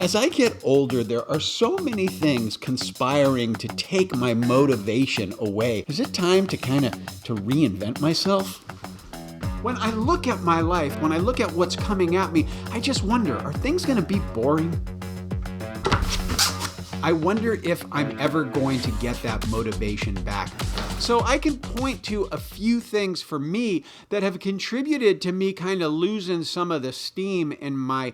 As I get older, there are so many things conspiring to take my motivation away. Is it time to to reinvent myself? When I look at my life, when I look at what's coming at me, I just wonder, are things going to be boring? I wonder if I'm ever going to get that motivation back. So I can point to a few things for me that have contributed to me kind of losing some of the steam in my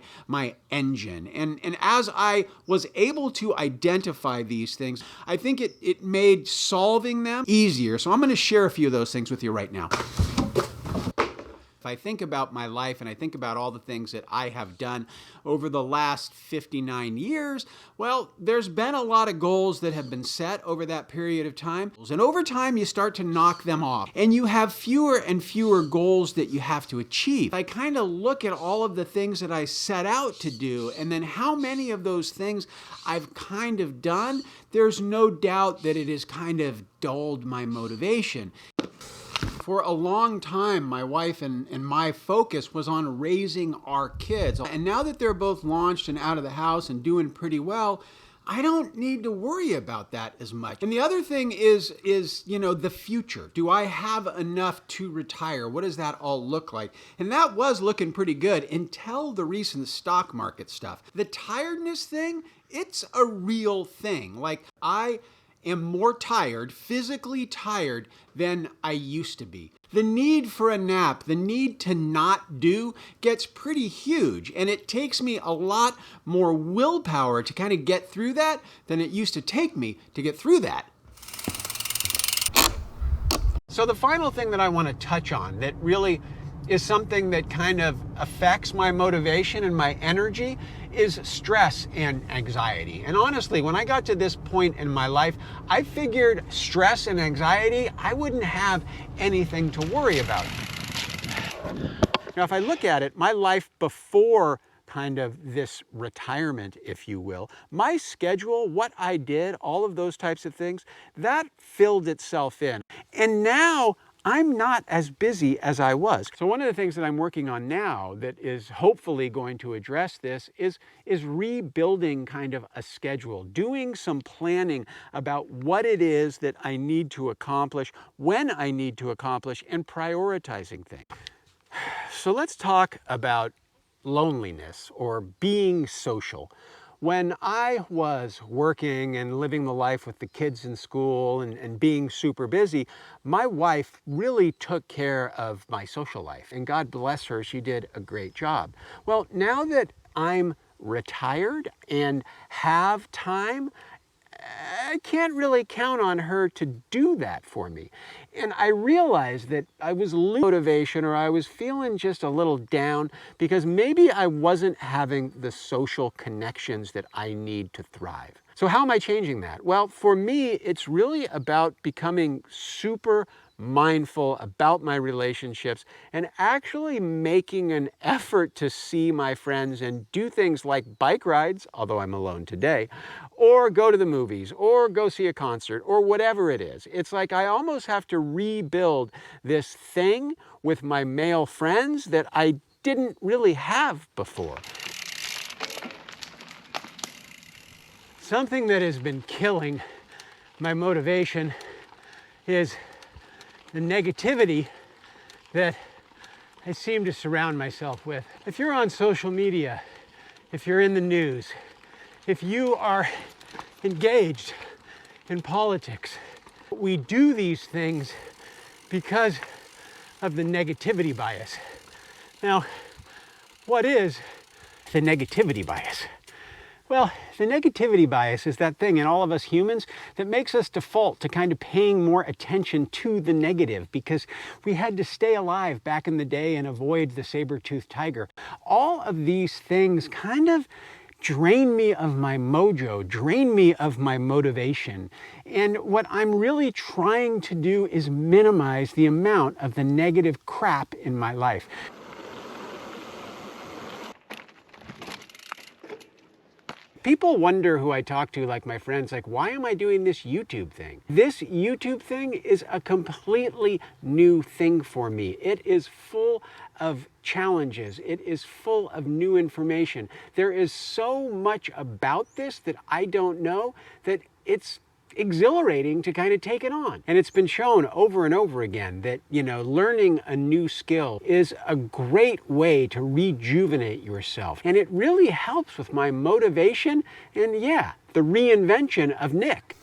engine. And as I was able to identify these things, I think it made solving them easier. So I'm going to share a few of those things with you right now. If I think about my life and I think about all the things that I have done over the last 59 years, well, there's been a lot of goals that have been set over that period of time. And over time, you start to knock them off and you have fewer and fewer goals that you have to achieve. I kind of look at all of the things that I set out to do and then how many of those things I've kind of done, there's no doubt that it has kind of dulled my motivation. For a long time, my wife and my focus was on raising our kids. And now that they're both launched and out of the house and doing pretty well, I don't need to worry about that as much. And the other thing is the future. Do I have enough to retire? What does that all look like? And that was looking pretty good until the recent stock market stuff. The tiredness thing, it's a real thing. Like I am more tired, physically tired, than I used to be. The need for a nap, the need to not do, gets pretty huge, and it takes me a lot more willpower to kind of get through that than it used to take me to get through that. So the final thing that I want to touch on that really is something that kind of affects my motivation and my energy is stress and anxiety. And honestly, when I got to this point in my life, I figured stress and anxiety, I wouldn't have anything to worry about. Now, if I look at it, my life before kind of this retirement, if you will, my schedule, what I did, all of those types of things, that filled itself in. And now I'm not as busy as I was. So one of the things that I'm working on now that is hopefully going to address this is rebuilding kind of a schedule, doing some planning about what it is that I need to accomplish, when I need to accomplish, and prioritizing things. So let's talk about loneliness or being social. When I was working and living the life with the kids in school and being super busy, my wife really took care of my social life. And God bless her, she did a great job. Well, now that I'm retired and have time, I can't really count on her to do that for me. And I realized that I was losing motivation, or I was feeling just a little down because maybe I wasn't having the social connections that I need to thrive. So how am I changing that? Well, for me, it's really about becoming super mindful about my relationships and actually making an effort to see my friends and do things like bike rides, although I'm alone today, or go to the movies, or go see a concert, or whatever it is. It's like I almost have to rebuild this thing with my male friends that I didn't really have before. Something that has been killing my motivation is the negativity that I seem to surround myself with. If you're on social media, if you're in the news, if you are engaged in politics, we do these things because of the negativity bias. Now, what is the negativity bias? Well, the negativity bias is that thing in all of us humans that makes us default to kind of paying more attention to the negative because we had to stay alive back in the day and avoid the saber-toothed tiger. All of these things kind of drain me of my mojo, drain me of my motivation. And what I'm really trying to do is minimize the amount of the negative crap in my life. People wonder who I talk to, like my friends, like, why am I doing this YouTube thing? This YouTube thing is a completely new thing for me. It is full of challenges. It is full of new information. There is so much about this that I don't know that it's exhilarating to kind of take it on. And it's been shown over and over again that, learning a new skill is a great way to rejuvenate yourself. And it really helps with my motivation and, the reinvention of Nick.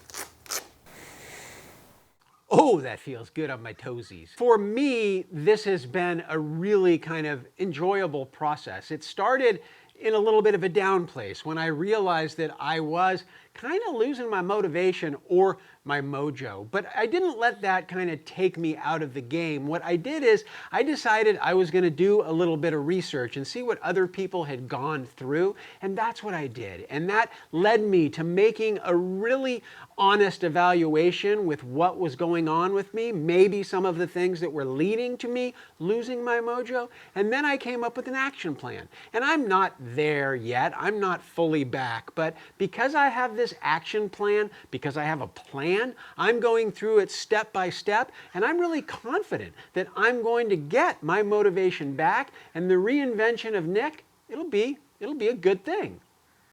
Oh, that feels good on my toesies. For me, this has been a really kind of enjoyable process. It started in a little bit of a down place when I realized that I was kind of losing my motivation or my mojo. But I didn't let that kind of take me out of the game. What I did is I decided I was going to do a little bit of research and see what other people had gone through. And that's what I did. And that led me to making a really honest evaluation with what was going on with me, maybe some of the things that were leading to me losing my mojo. And then I came up with an action plan. And I'm not there yet. I'm not fully back. But because I have this action plan, because I have a plan, I'm going through it step by step, and I'm really confident that I'm going to get my motivation back, and the reinvention of Nick, it'll be a good thing.